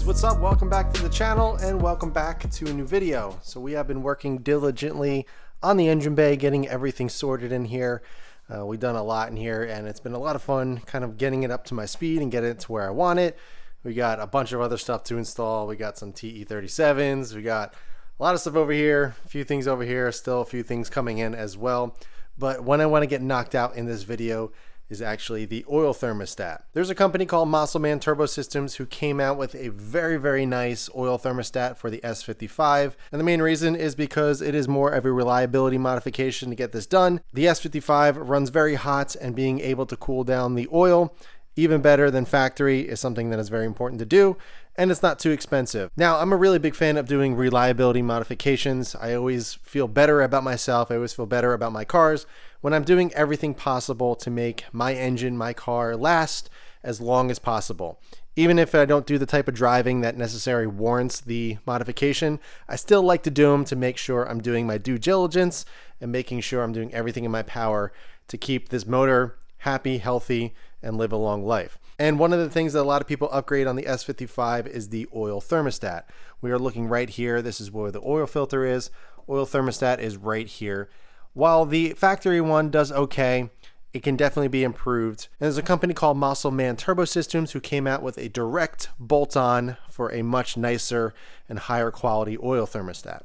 guys, what's up? Welcome back to the channel and welcome back to a new video. So we have been working diligently on the engine bay, getting everything sorted in here. We've done a lot in here and it's been a lot of fun kind of getting it up to my speed and getting it to where I want it. We got a bunch of other stuff to install. We got some TE37s. We got a lot of stuff over here, a few things over here, still a few things coming in as well. But what I want to get knocked out in this video is actually the oil thermostat. There's a company called Mosselman Turbo Systems who came out with a very nice oil thermostat for the S55. And the main reason is because it is more of a reliability modification to get this done. The S55 runs very hot, and being able to cool down the oil even better than factory is something that is very important to do, and it's not too expensive. Now, I'm a really big fan of doing reliability modifications. I always feel better about myself. I always feel better about my cars when I'm doing everything possible to make my engine, my car last as long as possible. Even if I don't do the type of driving that necessarily warrants the modification, I still like to do them to make sure I'm doing my due diligence and making sure I'm doing everything in my power to keep this motor happy, healthy, and live a long life. And one of the things that a lot of people upgrade on the S55 is the oil thermostat. We are looking right here. This is where the oil filter is. Oil thermostat is right here. While the factory one does okay, it can definitely be improved. And there's a company called Mosselman Turbo Systems who came out with a direct bolt-on for a much nicer and higher quality oil thermostat.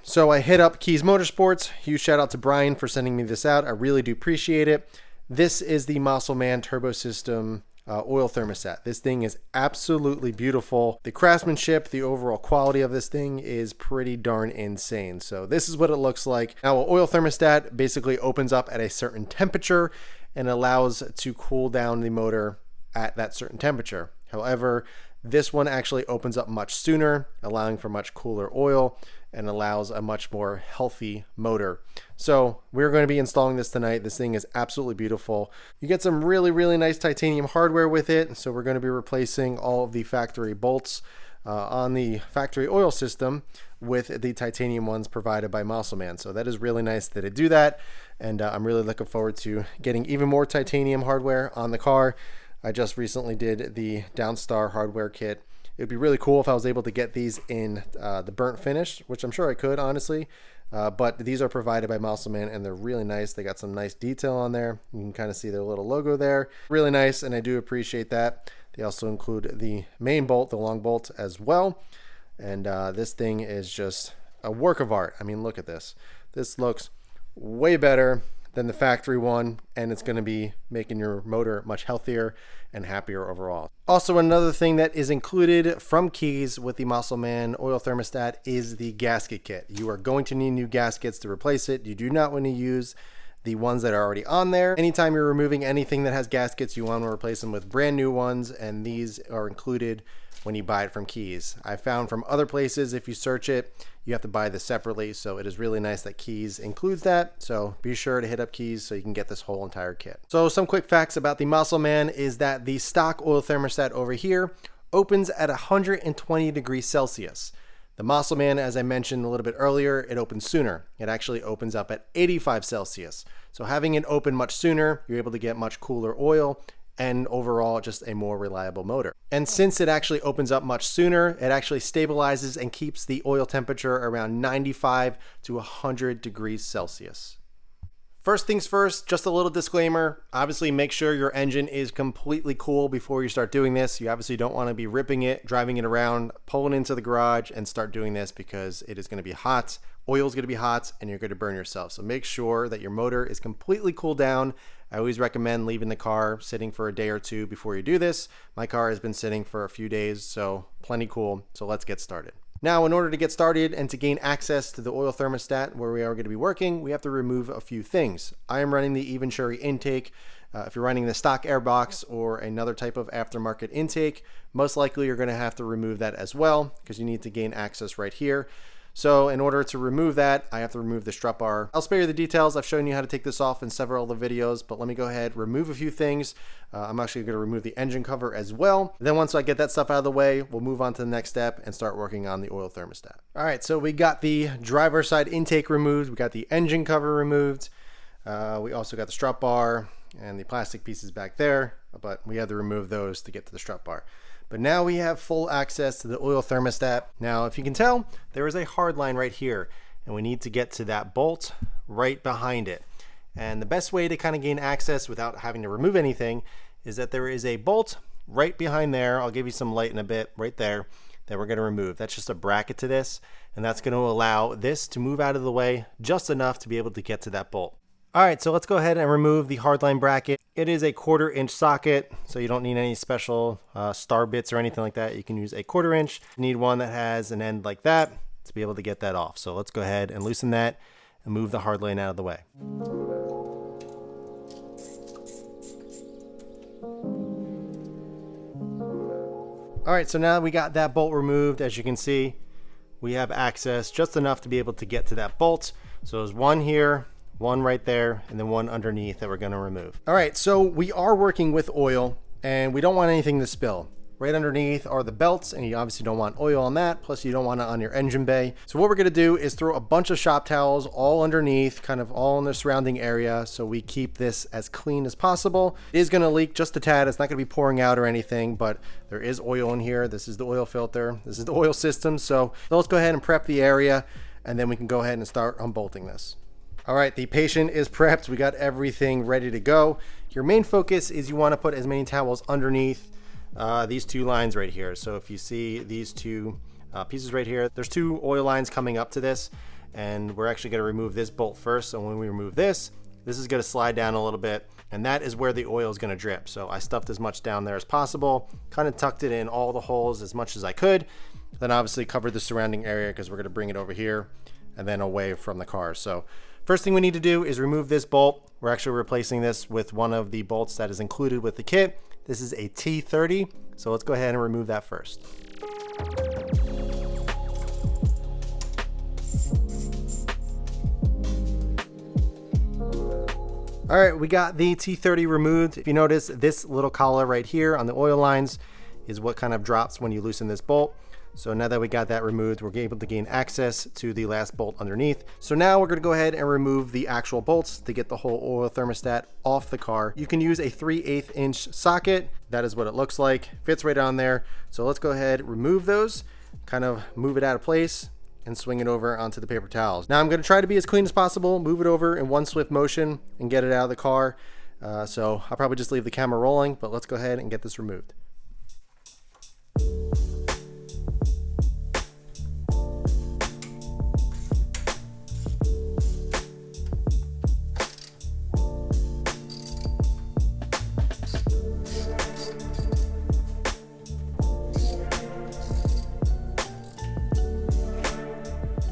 So I hit up Keys Motorsports. Huge shout out to Brian for sending me this out. I really do appreciate it. This is the Mosselman Turbo System oil thermostat. This thing is absolutely beautiful. The craftsmanship, the overall quality of this thing is pretty darn insane. So this is what it looks like. Now, an oil thermostat basically opens up at a certain temperature and allows to cool down the motor at that certain temperature. However, this one actually opens up much sooner, allowing for much cooler oil and allows a much more healthy motor. So we're going to be installing this tonight. This thing is absolutely beautiful. You get some really nice titanium hardware with it. So we're going to be replacing all of the factory bolts on the factory oil system with the titanium ones provided by Mosselman. So that is really nice that they do that. And I'm really looking forward to getting even more titanium hardware on the car. I just recently did the Downstar hardware kit. It would be really cool if I was able to get these in the burnt finish, which I'm sure I could, honestly. But these are provided by Mosselman and they're really nice. They got some nice detail on there. You can kind of see their little logo there. Really nice, and I do appreciate that. They also include the main bolt, the long bolt as well. And this thing is just a work of art. I mean, look at this. This looks way better than the factory one, and it's going to be making your motor much healthier and happier overall. Also, another thing that is included from Keys with the Mosselman oil thermostat is the gasket kit. You are going to need new gaskets to replace it. You do not want to use the ones that are already on there. Anytime you're removing anything that has gaskets, you want to replace them with brand new ones, and these are included when you buy it from Keys. I found from other places, if you search it, you have to buy this separately, so it is really nice that Keys includes that. So be sure to hit up Keys so you can get this whole entire kit. So some quick facts about the Mosselman is that the stock oil thermostat over here opens at 120 degrees Celsius. The Mosselman, as I mentioned a little bit earlier, it opens sooner. It actually opens up at 85 Celsius. So having it open much sooner, you're able to get much cooler oil and overall just a more reliable motor. And since it actually opens up much sooner, it actually stabilizes and keeps the oil temperature around 95 to 100 degrees Celsius. First things first, just a little disclaimer. Obviously, make sure your engine is completely cool before you start doing this. You obviously don't want to be ripping it, driving it around, pulling into the garage and start doing this because it is going to be hot. Oil is going to be hot and you're going to burn yourself. So make sure that your motor is completely cooled down. I always recommend leaving the car sitting for a day or two before you do this. My car has been sitting for a few days, so plenty cool. So let's get started. Now, in order to get started and to gain access to the oil thermostat where we are going to be working, we have to remove a few things. I am running the Eventury intake. If you're running the stock airbox or another type of aftermarket intake, most likely you're going to have to remove that as well because you need to gain access right here. So in order to remove that, I have to remove the strut bar. I'll spare you the details. I've shown you how to take this off in several of the videos, but let me go ahead, remove a few things. I'm actually going to remove the engine cover as well. Then once I get that stuff out of the way, we'll move on to the next step and start working on the oil thermostat. All right, so we got the driver's side intake removed. We got the engine cover removed. We also got the strut bar and the plastic pieces back there. but we had to remove those to get to the strut bar. But now we have full access to the oil thermostat. Now, if you can tell, there is a hard line right here, and we need to get to that bolt right behind it. And the best way to kind of gain access without having to remove anything is that there is a bolt right behind there. I'll give you some light in a bit, right there, that we're going to remove. That's just a bracket to this, and that's going to allow this to move out of the way just enough to be able to get to that bolt. All right, so let's go ahead and remove the hardline bracket. It is a 1/4 inch socket, so you don't need any special star bits or anything like that. You can use a 1/4 inch. You need one that has an end like that to be able to get that off. So let's go ahead and loosen that and move the hardline out of the way. All right, so now we got that bolt removed. As you can see, we have access just enough to be able to get to that bolt. So there's one here, one right there, and then one underneath that we're going to remove. All right, so we are working with oil, and we don't want anything to spill. Right underneath are the belts, and you obviously don't want oil on that, plus you don't want it on your engine bay. So what we're going to do is throw a bunch of shop towels all underneath, kind of all in the surrounding area, so we keep this as clean as possible. It is going to leak just a tad. It's not going to be pouring out or anything, but there is oil in here. This is the oil filter. This is the oil system. So let's go ahead and prep the area, and then we can go ahead and start unbolting this. All right, the patient is prepped. We got everything ready to go. Your main focus is you want to put as many towels underneath these two lines right here. So if you see these two pieces right here, there's two oil lines coming up to this, and we're actually going to remove this bolt first. So when we remove this, this is going to slide down a little bit, and that is where the oil is going to drip. So I stuffed as much down there as possible, kind of tucked it in all the holes as much as I could, then obviously covered the surrounding area because we're going to bring it over here and then away from the car. So first thing we need to do is remove this bolt. We're actually replacing this with one of the bolts that is included with the kit. This is a T30, so let's go ahead and remove that first. All right, we got the T30 removed. If you notice, this little collar right here on the oil lines is what kind of drops when you loosen this bolt. So now that we got that removed, we're able to gain access to the last bolt underneath. So now we're going to go ahead and remove the actual bolts to get the whole oil thermostat off the car. You can use a 3/8 inch socket. That is what it looks like. Fits right on there. So let's go ahead, remove those, kind of move it out of place, and swing it over onto the paper towels. Now I'm going to try to be as clean as possible, move it over in one swift motion and get it out of the car. So I'll probably just leave the camera rolling, but let's go ahead and get this removed.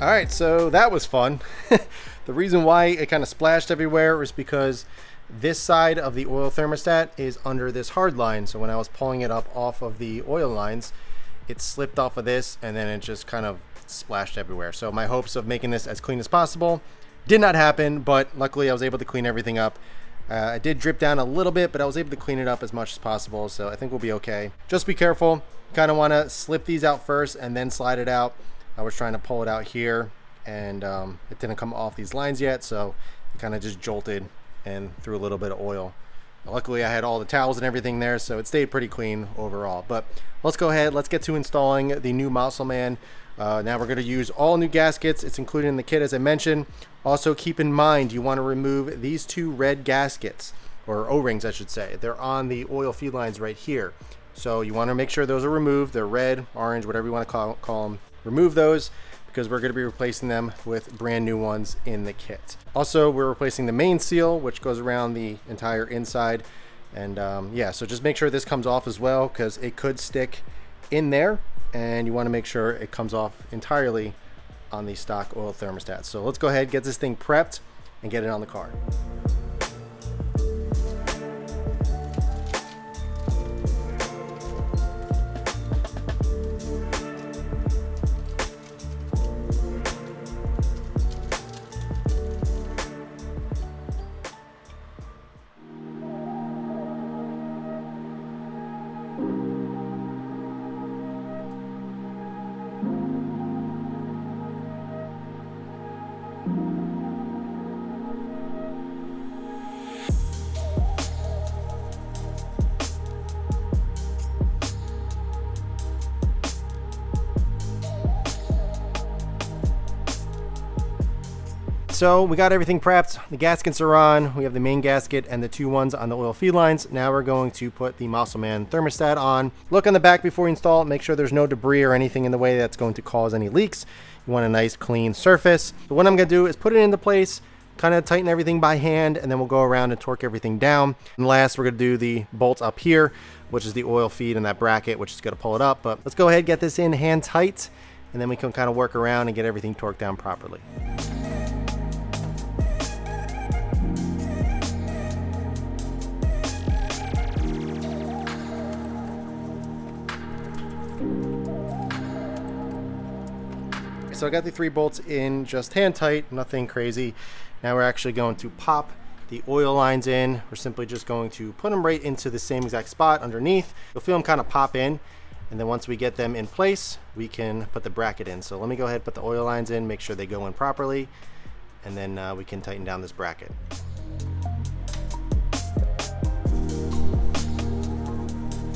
All right, so that was fun. The reason why it kind of splashed everywhere is because this side of the oil thermostat is under this hard line. So when I was pulling it up off of the oil lines, it slipped off of this and then it just kind of splashed everywhere. So my hopes of making this as clean as possible did not happen, but luckily I was able to clean everything up. I did drip down a little bit, but I was able to clean it up as much as possible. So I think we'll be okay. Just be careful. You kind of want to slip these out first and then slide it out. I was trying to pull it out here, and it didn't come off these lines yet, so it kind of just jolted and threw a little bit of oil. Luckily I had all the towels and everything there, so it stayed pretty clean overall. But let's go ahead, let's get to installing the new Mosselman. Now we're going to use all new gaskets. It's included in the kit, as I mentioned. Also keep in mind, you want to remove these two red gaskets, or O-rings I should say. They're on the oil feed lines right here. So you want to make sure those are removed. They're red, orange, whatever you want to call them. Remove those because we're going to be replacing them with brand new ones in the kit. Also, we're replacing the main seal, which goes around the entire inside. And yeah, so just make sure this comes off as well, because it could stick in there, and you want to make sure it comes off entirely on the stock oil thermostat. So let's go ahead, get this thing prepped and get it on the car. So we got everything prepped. The gaskets are on. We have the main gasket and the two ones on the oil feed lines. Now we're going to put the Mosselman thermostat on. Look on the back before you install it. Make sure there's no debris or anything in the way that's going to cause any leaks. You want a nice clean surface. So what I'm going to do is put it into place, kind of tighten everything by hand, and then we'll go around and torque everything down. And last, we're going to do the bolts up here, which is the oil feed and that bracket, which is going to pull it up. But let's go ahead and get this in hand tight, and then we can kind of work around and get everything torqued down properly. So I got the 3 bolts in just hand tight, nothing crazy. Now we're actually going to pop the oil lines in. We're simply just going to put them right into the same exact spot underneath. You'll feel them kind of pop in, and then once we get them in place, we can put the bracket in. So let me go ahead and put the oil lines in, make sure they go in properly, and then we can tighten down this bracket.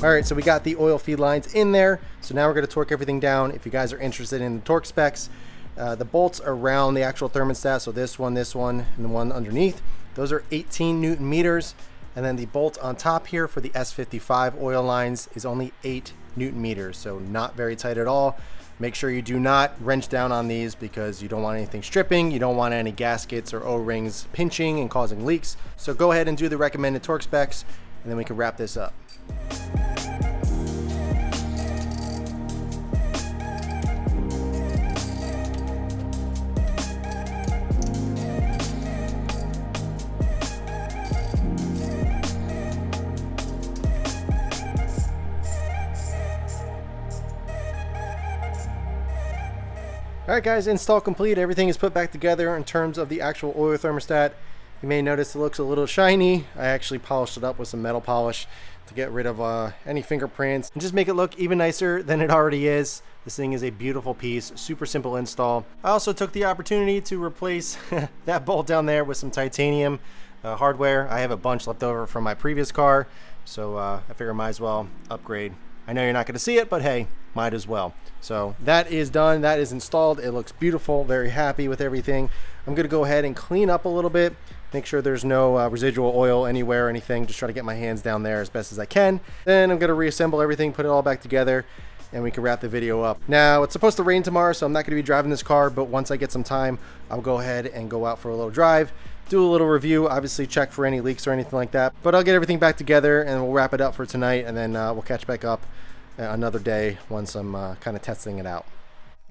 All right, so we got the oil feed lines in there. So now we're going to torque everything down. If you guys are interested in the torque specs, the bolts around the actual thermostat, so this one, and the one underneath, those are 18 Newton meters. And then the bolt on top here for the S55 oil lines is only 8 Newton meters, so not very tight at all. Make sure you do not wrench down on these because you don't want anything stripping. You don't want any gaskets or O-rings pinching and causing leaks. So go ahead and do the recommended torque specs, and then we can wrap this up. Alright guys, install complete. Everything is put back together in terms of the actual oil thermostat. You may notice it looks a little shiny. I actually polished it up with some metal polish to get rid of any fingerprints and just make it look even nicer than it already is. This thing is a beautiful piece, super simple install. I also took the opportunity to replace that bolt down there with some titanium hardware. I have a bunch left over from my previous car, so I figure I might as well upgrade. I know you're not going to see it, but hey, might as well. So that is done, that is installed. It looks beautiful, very happy with everything. I'm going to go ahead and clean up a little bit, make sure there's no residual oil anywhere or anything. Just try to get my hands down there as best as I can. Then I'm going to reassemble everything, put it all back together, and we can wrap the video up. Now, it's supposed to rain tomorrow, so I'm not going to be driving this car, but once I get some time, I'll go ahead and go out for a little drive, do a little review, obviously check for any leaks or anything like that. But I'll get everything back together, and we'll wrap it up for tonight, and then we'll catch back up another day once I'm kind of testing it out.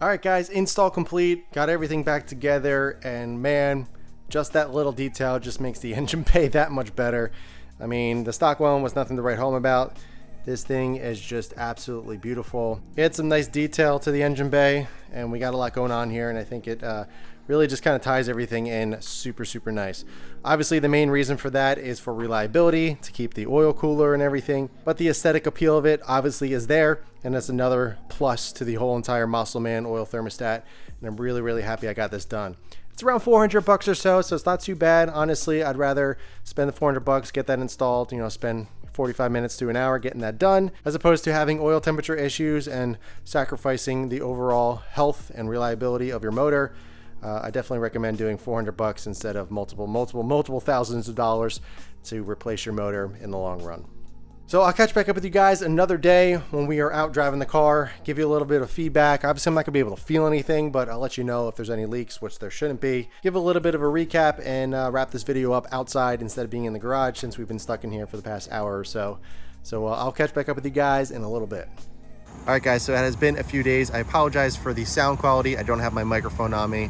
All right guys, install complete, got everything back together, and man, just that little detail just makes the engine bay that much better. I mean, the stock one was nothing to write home about. This thing is just absolutely beautiful. It had some nice detail to the engine bay, and we got a lot going on here, and I think it really just kind of ties everything in super nice. Obviously, the main reason for that is for reliability, to keep the oil cooler and everything, but the aesthetic appeal of it obviously is there, and that's another plus to the whole entire Mosselman Oil Thermostat, and I'm really happy I got this done. It's around 400 bucks or so, so it's not too bad. Honestly, I'd rather spend the 400 bucks, get that installed, you know, spend 45 minutes to an hour getting that done, as opposed to having oil temperature issues and sacrificing the overall health and reliability of your motor. I definitely recommend doing 400 bucks instead of multiple thousands of dollars to replace your motor in the long run. So I'll catch back up with you guys another day when we are out driving the car, give you a little bit of feedback. Obviously, I'm not gonna be able to feel anything, but I'll let you know if there's any leaks, which there shouldn't be. Give a little bit of a recap and wrap this video up outside instead of being in the garage, since we've been stuck in here for the past hour or so. So I'll catch back up with you guys in a little bit. All right guys, so it has been a few days. I apologize for the sound quality. I don't have my microphone on me.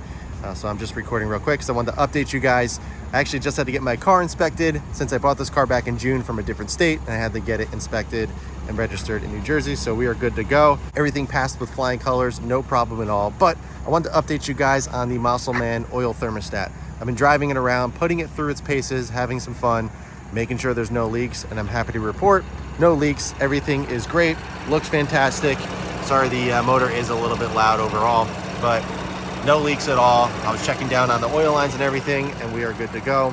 So I'm just recording real quick because I wanted to update you guys. I actually just had to get my car inspected since I bought this car back in June from a different state, and I had to get it inspected and registered in New Jersey, so we are good to go. Everything passed with flying colors, no problem at all. But I wanted to update you guys on the Mosselman Oil Thermostat. I've been driving it around, putting it through its paces, having some fun, making sure there's no leaks, and I'm happy to report no leaks. Everything is great, looks fantastic. Sorry, the motor is a little bit loud overall, but no leaks at all. I was checking down on the oil lines and everything, and we are good to go,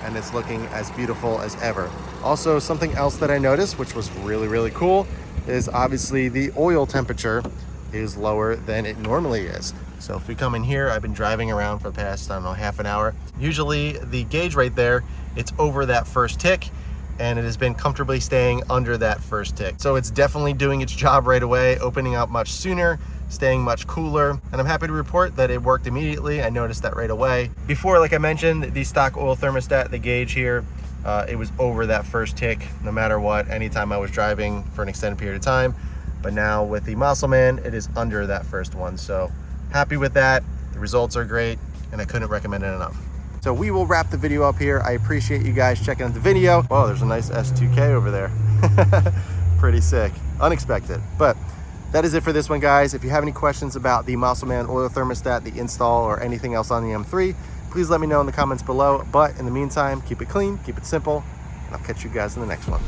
and it's looking as beautiful as ever. Also, something else that I noticed, which was really cool, is obviously the oil temperature is lower than it normally is. So if we come in here, I've been driving around for the past, I don't know, half an hour. Usually the gauge right there, it's over that first tick, and it has been comfortably staying under that first tick. So it's definitely doing its job right away, opening up much sooner, staying much cooler, and I'm happy to report that it worked immediately. I noticed that right away. Before, like I mentioned, the stock oil thermostat, the gauge here, it was over that first tick no matter what, anytime I was driving for an extended period of time. But now with the Mosselman, it is under that first one. So happy with that. The results are great, and I couldn't recommend it enough. So we will wrap the video up here. I appreciate you guys checking out the video. Oh, there's a nice S2K over there. Pretty sick, unexpected. But that is it for this one, guys. If you have any questions about the Mosselman Oil Thermostat, the install, or anything else on the M3, please let me know in the comments below. But in the meantime, keep it clean, keep it simple, and I'll catch you guys in the next one.